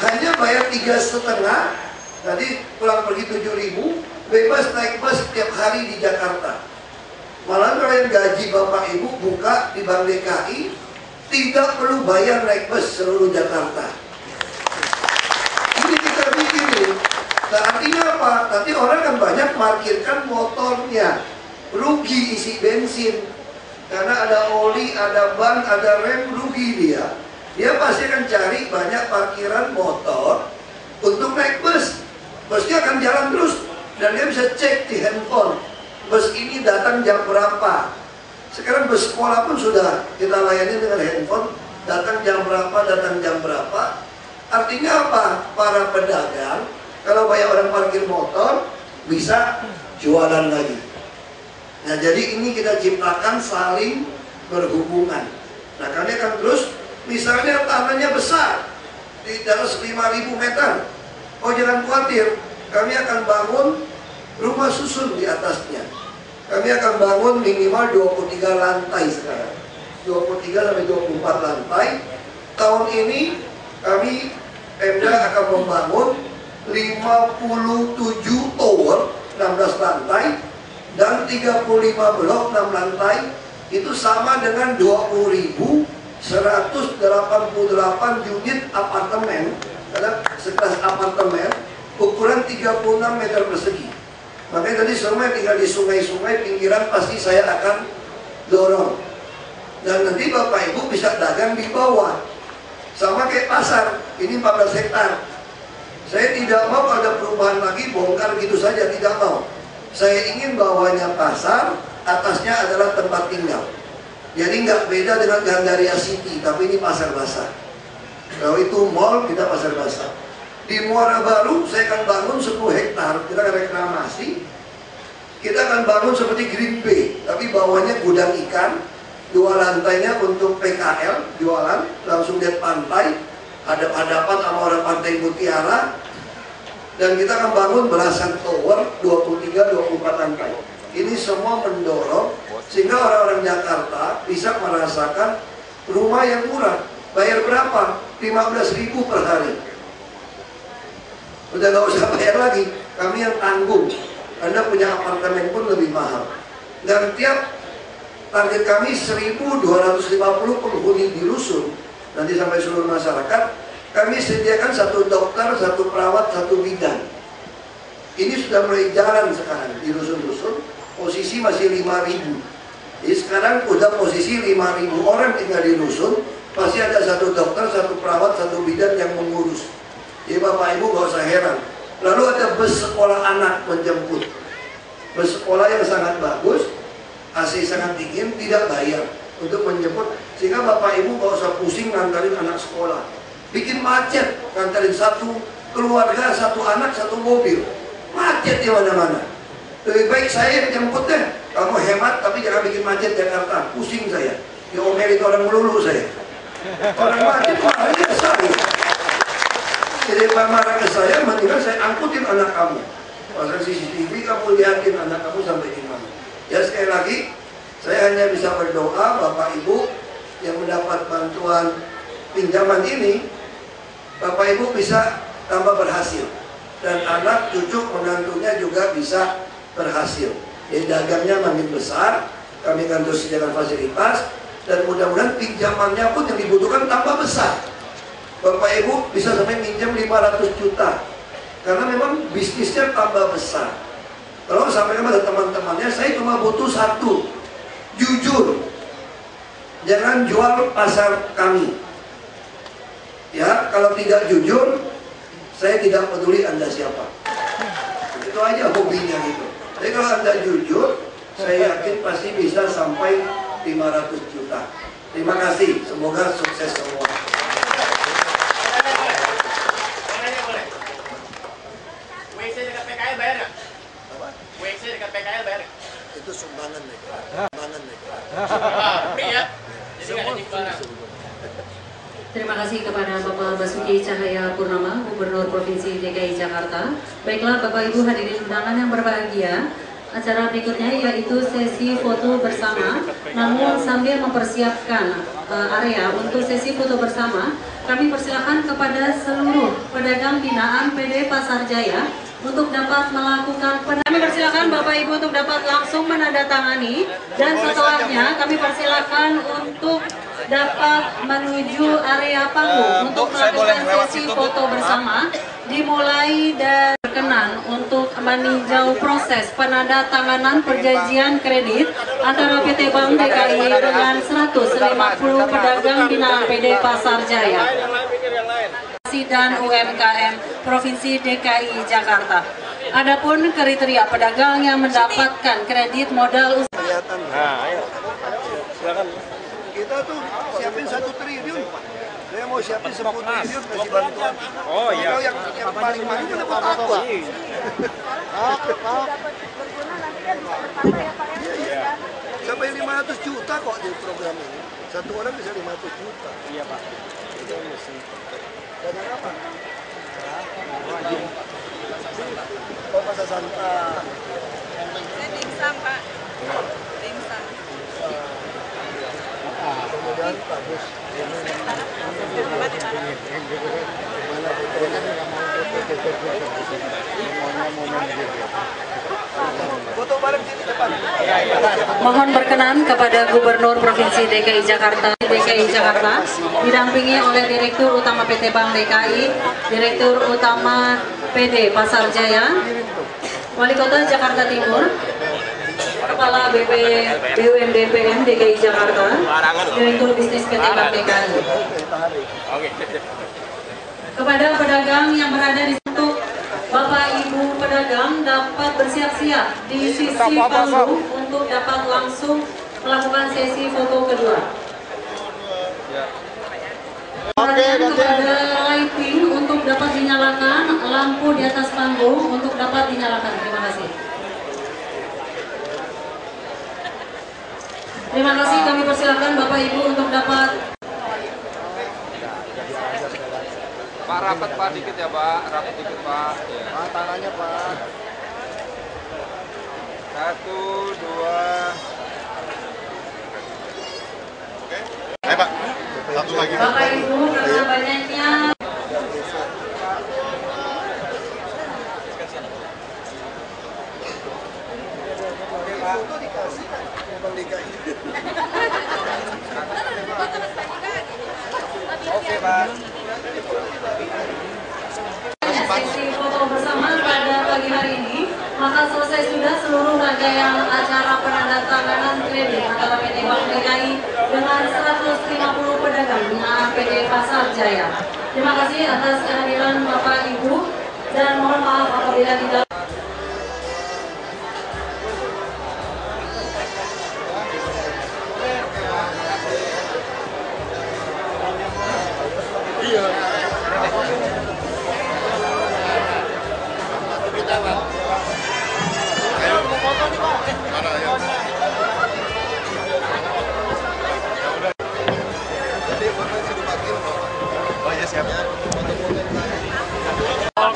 Hanya bayar 3,5, tadi pulang pergi 7.000, bebas naik bus setiap hari di Jakarta. Malah kalau yang gaji Bapak Ibu buka di Bank DKI, tidak perlu bayar naik bus seluruh Jakarta. Ini kita bikin. Nah, artinya apa? Nanti orang kan banyak parkirkan motornya, rugi isi bensin, karena ada oli, ada ban, ada rem, rugi dia. Dia pasti akan cari banyak parkiran motor untuk naik bus. Busnya akan jalan terus, dan dia bisa cek di handphone, bus ini datang jam berapa. Sekarang bus sekolah pun sudah kita layani dengan handphone, datang jam berapa. Artinya apa? Para pedagang kalau banyak orang parkir motor bisa jualan lagi. Nah jadi ini kita ciptakan saling berhubungan. Nah kami akan terus, misalnya tanahnya besar di atas 5.000 meter, oh jangan khawatir, kami akan bangun rumah susun di atasnya. Kami akan bangun minimal 23 lantai sekarang, 23 sampai 24 lantai. Tahun ini kami Pemda akan membangun 57 tower 16 lantai dan 35 blok 6 lantai. Itu sama dengan 20.188 unit apartemen, karena sekelas apartemen ukuran 36 meter persegi. Makanya tadi semua yang tinggal di sungai-sungai pinggiran pasti saya akan dorong. Dan nanti Bapak Ibu bisa dagang di bawah. Sama kayak pasar, ini 14 hektar. Saya tidak mau ada perubahan lagi, bongkar gitu saja, tidak mau. Saya ingin bawahnya pasar, atasnya adalah tempat tinggal. Jadi nggak beda dengan Gandaria City, tapi ini pasar basah. Kalau itu mall, kita pasar basah. Di Muara Baru saya akan bangun 10 hektar, kita akan reklamasi. Kita akan bangun seperti Green Bay, tapi bawahnya gudang ikan, 2 lantainya untuk PKL, jualan, langsung lihat pantai, hadap-hadapan sama orang Pantai Mutiara. Dan kita akan bangun belasan tower 23-24 lantai. Ini semua mendorong sehingga orang-orang Jakarta bisa merasakan rumah yang murah. Bayar berapa? 15.000 per hari. Udah gak usah bayar lagi, kami yang tanggung. Anda punya apartemen pun lebih mahal. Dan tiap target kami 1.250 penghuni di rusun. Nanti sampai seluruh masyarakat, kami sediakan 1 dokter, 1 perawat, 1 bidan. Ini sudah mulai jalan sekarang di rusun-rusun. Posisi masih 5.000. Jadi sekarang udah posisi 5.000 orang tinggal di rusun. Pasti ada 1 dokter, 1 perawat, 1 bidan yang mengurus. Jadi Bapak Ibu gak usah heran. Lalu ada bus sekolah anak menjemput. Bus sekolah yang sangat bagus, AC sangat dingin, tidak bayar untuk menjemput. Sehingga Bapak Ibu gak usah pusing ngantarin anak sekolah. Bikin macet, ngantarin 1 keluarga, 1 anak, 1 mobil. Macet di mana-mana. Lebih baik saya yang jemput deh. Kamu hemat tapi jangan bikin macet Jakarta. Pusing saya. Diomelin orang melulu saya. Orang macet marahnya saya. Jadi marah ke saya, mendingan saya angkutin anak kamu. Pasang CCTV, kamu lihatin anak kamu sampai di mana. Ya sekali lagi, saya hanya bisa berdoa Bapak Ibu yang mendapat bantuan pinjaman ini, Bapak Ibu bisa tambah berhasil. Dan anak, cucu, menantunya juga bisa berhasil. Jadi dagangnya makin besar, kami akan terus sediakan fasilitas, dan mudah-mudahan pinjamannya pun yang dibutuhkan tambah besar. Bapak Ibu bisa sampai minjam 500 juta. Karena memang bisnisnya tambah besar. Kalau sampai kepada teman-temannya, saya cuma butuh 1. Jujur. Jangan jual pasar kami. Ya, kalau tidak jujur, saya tidak peduli Anda siapa. Itu aja hobinya gitu. Jadi kalau Anda jujur, saya yakin pasti bisa sampai 500 juta. Terima kasih, semoga sukses semua. WC dekat PKL bayar nggak? WC dekat PKL bayar nggak? Itu sumbangan nih. Iya. Jadi nggak ada barang. Terima kasih kepada Bapak Basuki Cahaya Purnama, Gubernur Provinsi DKI Jakarta. Baiklah Bapak Ibu hadirin undangan yang berbahagia, acara berikutnya yaitu sesi foto bersama. Namun sambil mempersiapkan area untuk sesi foto bersama, kami persilakan kepada seluruh pedagang binaan PD Pasar Jaya untuk dapat melakukan. Kami persilakan Bapak Ibu untuk dapat langsung menandatangani, dan setelahnya kami persilakan untuk dapat menuju area panggung untuk melakukan sesi foto bersama, dimulai dari berkenan untuk meninjau proses penandatanganan perjanjian kredit antara PT Bank DKI dengan 150 pedagang binaan PD Pasar Jaya dan UMKM Provinsi DKI Jakarta. Adapun kriteria pedagang yang mendapatkan kredit modal usaha. Nah, ayo. Silakan. Kita tuh siapin 1 triliun, Pak. Saya mau siapin 10 triliun kasih bantuan. Oh iya. Kalau yang paling mahal itu apa? Iya. Sampai 500 juta kok di program ini. 1 orang bisa 500 juta. Iya, Pak. Itu mesti. Dan apa? Oh, pasar Santa. Saya dimsum, Pak. Dimsum. Kemudian bagus. Foto bareng sini depan. Mohon berkenan kepada Gubernur Provinsi DKI Jakarta, didampingi oleh Direktur Utama PT Bank DKI, Direktur Utama PD Pasar Jaya, Wali Kota Jakarta Timur, Kepala BUMDPM DKI Jakarta, Direktur Bisnis PT Bank DKI. Kepada pedagang yang berada di situ, Bapak Ibu pedagang dapat bersiap-siap di sisi panggung untuk dapat langsung melakukan sesi foto kedua. Kepada lighting untuk dapat dinyalakan, lampu di atas panggung untuk dapat dinyalakan. Terima kasih. Terima kasih, kami persilakan Bapak Ibu untuk dapat. Pak rapat Pak dikit ya Pak, rapat dikit Pak. Ya. Pak, tangannya Pak. 1, 2. Oke. Ayo Pak. Satu lagi. Bapak Ibu, karena banyaknya Foto dikasih Bang DKI. Oke Pak. sesi foto bersama pada pagi hari ini, maka selesai sudah seluruh rangkaian acara penandatanganan kredit antara PT Bank DKI dengan 150 pedagang binaan PT Pasar Jaya. Terima kasih atas kehadiran Bapak Ibu dan mohon maaf apabila tidak.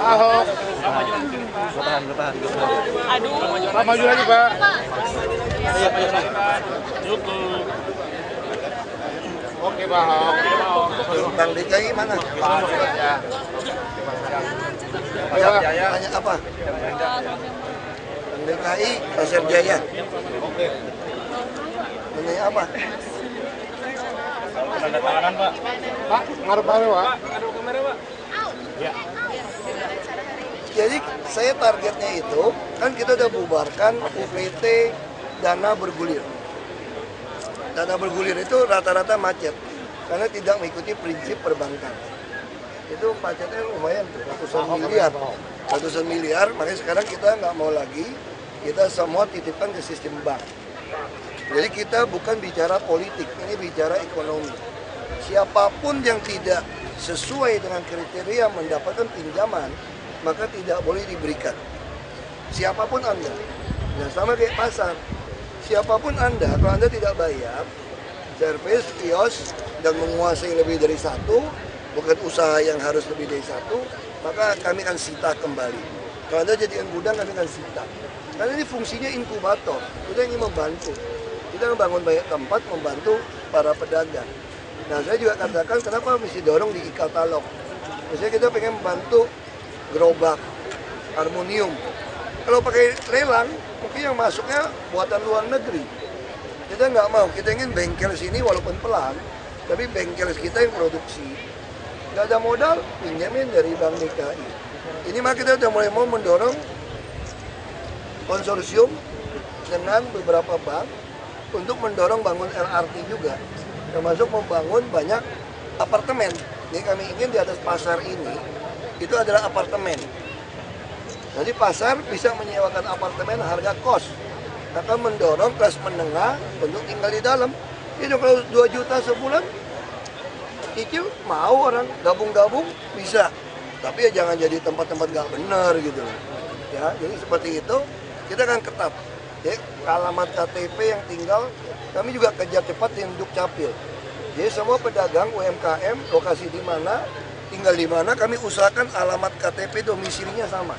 Ahok. Pak, maju lagi Pak. Oke Pak Ahok. Bang DKI mana? Pasar Jaya. Tanya apa? Bang DKI Pasar Jaya. Menanya apa? Penandatanganan Pak. Pak, ngarep apa Pak? Jadi saya targetnya itu, kan kita udah bubarkan UPT dana bergulir. Dana bergulir itu rata-rata macet, karena tidak mengikuti prinsip perbankan. Itu macetnya lumayan tuh, ratusan miliar, makanya sekarang kita nggak mau lagi, kita semua titipkan ke sistem bank. Jadi kita bukan bicara politik, ini bicara ekonomi. Siapapun yang tidak sesuai dengan kriteria mendapatkan pinjaman, maka tidak boleh diberikan. Siapapun Anda. Nah, sama kayak pasar. Siapapun Anda, kalau Anda tidak bayar, servis, kios, dan menguasai lebih dari satu, bukan usaha yang harus lebih dari satu, maka kami akan sita kembali. Kalau Anda jadikan gudang, kami akan sita. Karena ini fungsinya inkubator. Kita ingin membantu. Kita membangun banyak tempat, membantu para pedagang. Nah, saya juga katakan kenapa mesti dorong di e-katalog. Misalnya kita pengen membantu gerobak, harmonium. Kalau pakai lelang, mungkin yang masuknya buatan luar negeri. Kita nggak mau, kita ingin bengkel sini walaupun pelan, tapi bengkel kita yang produksi. Nggak ada modal, pinjamin dari Bank DKI. Ini mah kita udah mulai mau mendorong konsorsium dengan beberapa bank untuk mendorong bangun LRT juga, termasuk membangun banyak apartemen. Jadi kami ingin di atas pasar ini itu adalah apartemen. Jadi pasar bisa menyewakan apartemen harga kos, akan mendorong kelas menengah untuk tinggal di dalam. Jadi kalau 2 juta sebulan, cicil mau orang gabung-gabung bisa, tapi ya jangan jadi tempat-tempat nggak benar gitu. Ya, jadi seperti itu kita akan ketat. Jadi alamat KTP yang tinggal kami juga kejar cepat di Dukcapil. Jadi semua pedagang UMKM lokasi di mana, tinggal di mana, kami usahakan alamat KTP domisilinya sama.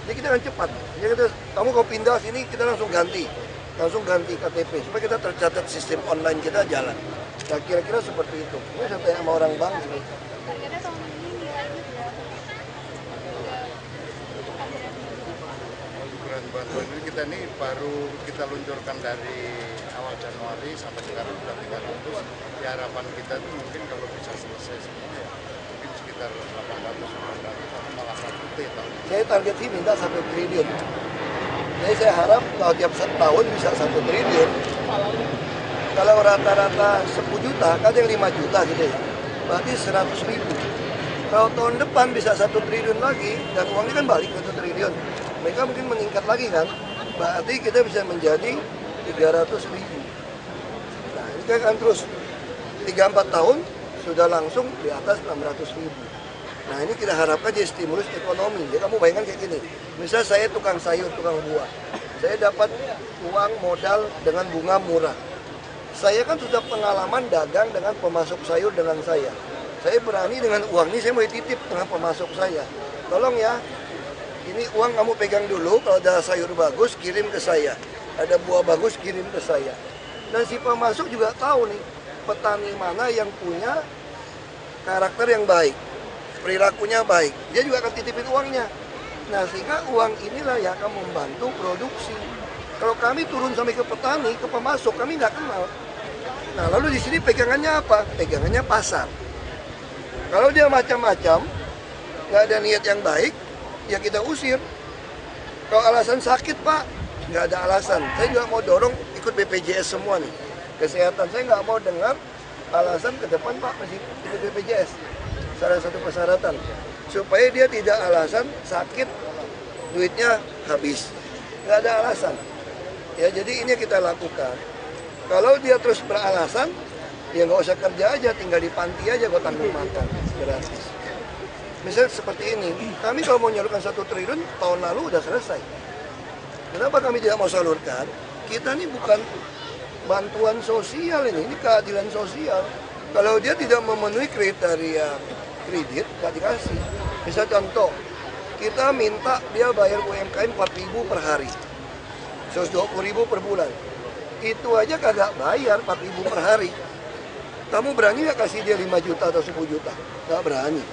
Jadi kita akan cepat. Jadi kamu kalau pindah sini kita langsung ganti KTP supaya kita tercatat sistem online kita jalan. Nah, kira-kira seperti itu. Ini saya tanya sama orang bank sih. Bantuan ini kita ini baru kita luncurkan dari awal Januari sampai sekarang sudah 300. Ya, harapan kita itu mungkin kalau bisa selesai semua ya mungkin sekitar 800 atau malah 1 T tahun. Saya target sih minta 1 triliun. Jadi saya harap kalau tiap setahun bisa 1 triliun. Kalau rata-rata 10 juta, kan yang 5 juta gitu ya. Berarti 100.000. Kalau tahun depan bisa 1 triliun lagi, dan uangnya kan balik 1 triliun. Mereka mungkin meningkat lagi kan, berarti kita bisa menjadi 300.000. Nah, ini kan terus 3-4 tahun sudah langsung di atas 600.000. Nah, ini kita harapkan jadi stimulus ekonomi. Jadi kamu bayangkan kayak gini, misalnya saya tukang sayur, tukang buah, saya dapat uang modal dengan bunga murah. Saya kan sudah pengalaman dagang dengan pemasok sayur dengan saya. Saya berani dengan uang ini, saya mau titip dengan pemasok saya. Tolong ya, ini uang kamu pegang dulu, kalau ada sayur bagus kirim ke saya. Ada buah bagus kirim ke saya. Dan si pemasok juga tahu nih, petani mana yang punya karakter yang baik, perilakunya baik. Dia juga akan titipin uangnya. Nah, sehingga uang inilah yang akan membantu produksi. Kalau kami turun sampai ke petani, ke pemasok, kami nggak kenal. Nah, lalu di sini pegangannya apa? Pegangannya pasar. Kalau dia macam-macam, nggak ada niat yang baik, ya kita usir. Kalau alasan sakit, Pak, nggak ada alasan. Saya juga mau dorong ikut BPJS semua nih. Kesehatan saya nggak mau dengar alasan ke depan, Pak, masih ikut BPJS. Salah satu persyaratan. Supaya dia tidak alasan sakit, duitnya habis. Nggak ada alasan. Ya, jadi ini kita lakukan. Kalau dia terus beralasan, ya nggak usah kerja aja, tinggal di panti aja, gue tanggung makan gratis. Misalnya seperti ini, kami kalau mau nyalurkan 1 triliun, tahun lalu udah selesai. Kenapa kami tidak mau salurkan? Kita ini bukan bantuan sosial ini keadilan sosial. Kalau dia tidak memenuhi kriteria kredit, nggak dikasih. Misal contoh, kita minta dia bayar UMKM 4.000 per hari, 120.000 per bulan. Itu aja kagak bayar 4.000 per hari. Kamu berani nggak kasih dia 5 juta atau 10 juta? Nggak berani.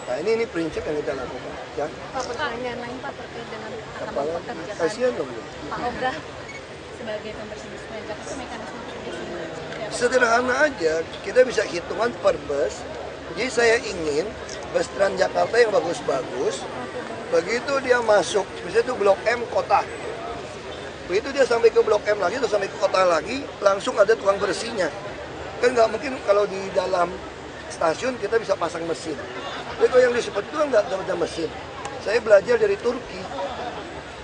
Nah, ini prinsip yang kita lakukan. Ya? Pak, pertanyaan lain Pak terkait dengan akan mempekerjakan kasihan dong. Pak Oga sebagai pembersih sungai Jakarta, itu mekanisme kerjasama seperti apa? Sederhana aja, kita bisa hitungan per bus. Jadi saya ingin bus Transjakarta yang bagus-bagus, begitu dia masuk, misalnya itu Blok M kota. Begitu dia sampai ke Blok M lagi, atau sampai ke kota lagi, langsung ada tukang bersihnya. Kan nggak mungkin kalau di dalam stasiun kita bisa pasang mesin. Tapi kalau yang disebut itu nggak ada mesin. Saya belajar dari Turki.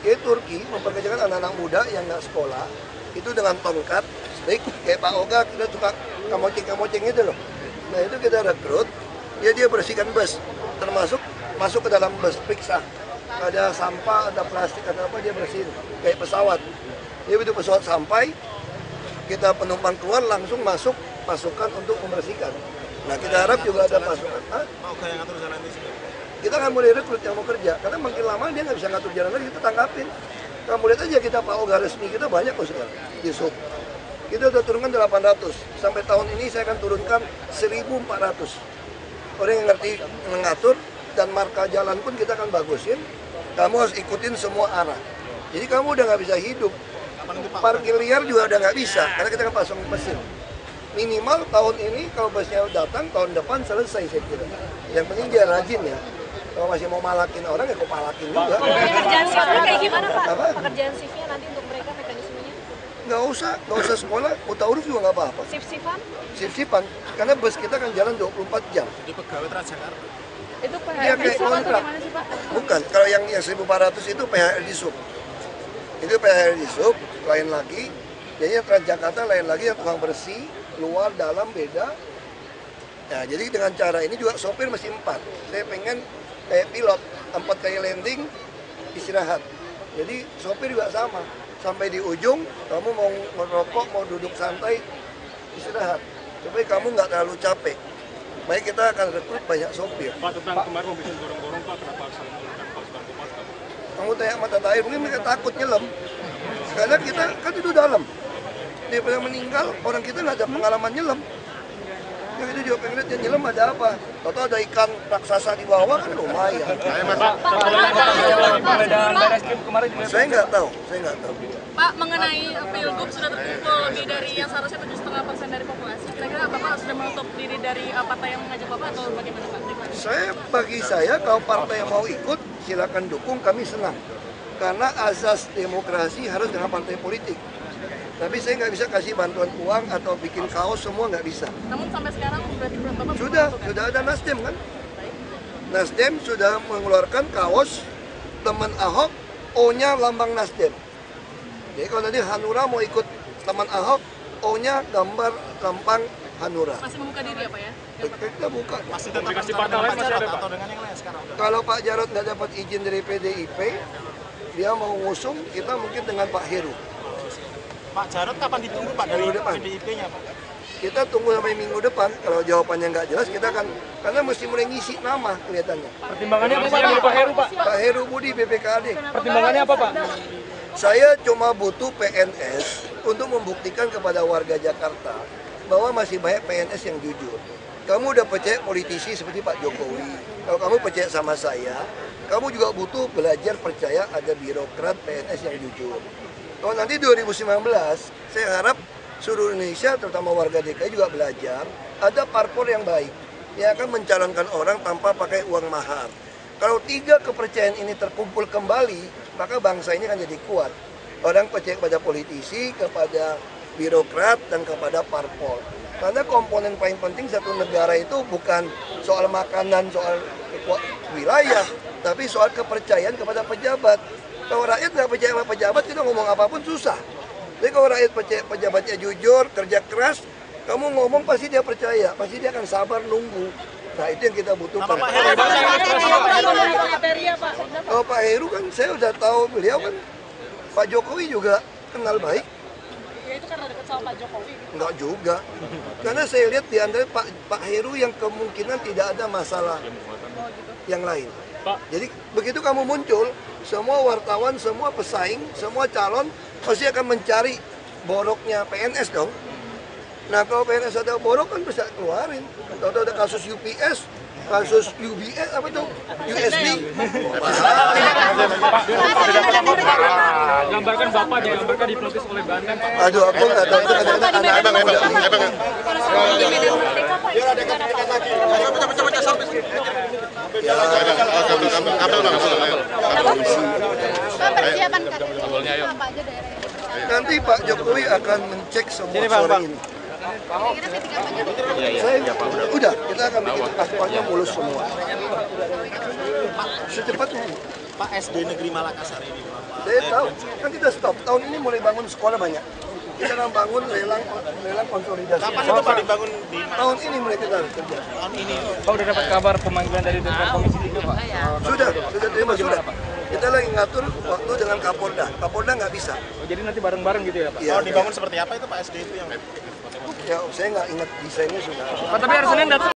Jadi Turki memperkerjakan anak-anak muda yang nggak sekolah, itu dengan tongkat, stick, kayak Pak Oga, kita suka kamoceng-kamoceng itu loh. Nah itu kita rekrut, dia bersihkan bus, termasuk masuk ke dalam bus, periksa. Ada sampah, ada plastik, ada apa, dia bersihin, kayak pesawat. Jadi begitu pesawat sampai, kita penumpang keluar langsung masuk pasukan untuk membersihkan. Nah kita harap juga ada pasukan. Kita nggak boleh rekrut yang mau kerja, karena makin lama dia nggak bisa ngatur jalan lagi, kita tangkapin. Kamu lihat aja kita Pak Oga resmi kita banyak kok sekarang di sub. Kita udah turunkan 800, sampai tahun ini saya akan turunkan 1.400. Orang yang ngerti mengatur dan marka jalan pun kita akan bagusin. Kamu harus ikutin semua arah. Jadi kamu udah nggak bisa hidup. Parkir liar juga udah nggak bisa, karena kita akan pasang mesin. Minimal tahun ini kalau busnya datang, tahun depan selesai saya kira. Yang penting dia rajin ya. Kalau masih mau malakin orang ya kok malakin juga. Pekerjaan shiftnya kayak gimana Pak? Apa? Pekerjaan shiftnya nanti untuk mereka mekanismenya? Nggak usah sekolah, buta huruf juga nggak apa-apa. Shift-shiftan? Shift-shiftan, karena bus kita kan jalan 24 jam. Jadi pegawai Transjakarta. Itu Dia PHR kayak sub atau kontrak. gimana sih Pak? Bukan, kalau yang 1.400 itu PHR di sub. Itu PHR di sub, lain lagi. Jadi Transjakarta lain lagi, yang tukang bersih, luar, dalam beda. Nah, jadi dengan cara ini juga sopir mesti 4. Saya pengen kayak pilot, 4 kali landing, istirahat. Jadi sopir juga sama. Sampai di ujung, kamu mau merokok, mau duduk santai, istirahat. Supaya kamu nggak terlalu capek. Baik, kita akan rekrut banyak sopir. Pak, tentang kemarin mobil gorong-gorong, Pak, kenapa harus menggunakan pasukan Kopaska? Kamu tanya mata air, mungkin mereka takut nyelam. Karena kita kan itu dalam. Daripada meninggal, orang kita nggak ada pengalaman nyelam. Yang itu juga pengen lihat dia nyelam ada apa. Atau ada ikan raksasa di bawah kan lumayan. Saya nggak tahu. Pak, mengenai Pilgub sudah terkumpul lebih dari yang seharusnya 7,5% dari populasi. Kira-kira Bapak sudah menutup diri dari partai yang mengajak Bapak atau bagaimana Pak? Bagi saya, kalau partai yang mau ikut, silakan dukung, kami senang. Karena azas demokrasi harus dengan partai politik. Tapi saya nggak bisa kasih bantuan uang atau bikin kaos, semua nggak bisa. Namun sampai sekarang berarti Bapak sudah ada Nasdem kan? Nasdem sudah mengeluarkan kaos teman Ahok, O-nya lambang Nasdem. Jadi kalau nanti Hanura mau ikut teman Ahok, O-nya gambar lambang Hanura. Masih membuka diri ya Pak ya? Kita buka. Masih tetap dengan Pak Jarod atau dengan yang lain sekarang? Kalau Pak Jarod nggak dapat izin dari PDIP, dia mau ngusung, kita mungkin dengan Pak Heru. Pak Jarod kapan ditunggu Pak dari PDIP-nya Pak? kita tunggu sampai minggu depan. Kalau jawabannya nggak jelas, kita akan, karena mesti mulai ngisi nama kelihatannya. Pertimbangannya apa Pak yang Pak Heru Pak? Pak Heru Budi BPKAD. Pertimbangannya apa Pak? Saya cuma butuh PNS untuk membuktikan kepada warga Jakarta bahwa masih banyak PNS yang jujur. Kamu udah percaya politisi seperti Pak Jokowi. Kalau kamu percaya sama saya, kamu juga butuh belajar percaya ada birokrat PNS yang jujur. Kalau nanti 2019, saya harap seluruh Indonesia, terutama warga DKI juga belajar, ada parpol yang baik, yang akan mencalonkan orang tanpa pakai uang mahar. Kalau 3 kepercayaan ini terkumpul kembali, maka bangsa ini akan jadi kuat. Orang percaya kepada politisi, kepada birokrat, dan kepada parpol. Karena komponen paling penting satu negara itu bukan soal makanan, soal wilayah, tapi soal kepercayaan kepada pejabat. Kalau rakyat nggak percaya sama pejabat, kita ngomong apapun susah. Jadi kalau rakyat percaya pejabatnya jujur, kerja keras, kamu ngomong pasti dia percaya, pasti dia akan sabar nunggu. Nah itu yang kita butuhkan. Kalau Pak Heru kan saya udah tahu, beliau kan Pak Jokowi juga kenal baik. Ya itu karena dekat sama Pak Jokowi. Enggak juga. Karena saya lihat di antara Pak Heru yang kemungkinan tidak ada masalah yang lain. Jadi begitu kamu muncul, semua wartawan, semua pesaing, semua calon pasti akan mencari boroknya PNS dong. Nah kalau PNS ada borok kan bisa keluarin. Atau ada kasus UPS, kasus UBS apa tuh? USB. Gambarkan Bapak digambarkan diprotes oleh Bandeng Pak. Aduh aku nggak tahu itu kadang-kadang anak-anak muda. Nanti Pak Jokowi akan mencek semua sore ini. Udah, kita akan bikin aspalnya mulus semua. Secepatnya. Pak SD Negeri Malakasar ini. Saya tahu, kan kita stop. Tahun ini mulai bangun sekolah banyak. Kita akan bangun lelang konsolidasi. Kapan itu Pak dibangun di tahun ini mulai kita kerja. Tahun ini. Pak udah dapat kabar pemanggilan dari Dewan Komisi 3 Pak? Sudah terima sudah. Kita lagi ngatur waktu dengan Kapolda. Kapolda nggak bisa. Jadi nanti bareng-bareng gitu ya Pak? Ya, kalau dibangun seperti apa itu Pak SD itu yang? Ya saya nggak ingat desainnya sudah. Pak tapi hari Senin datang.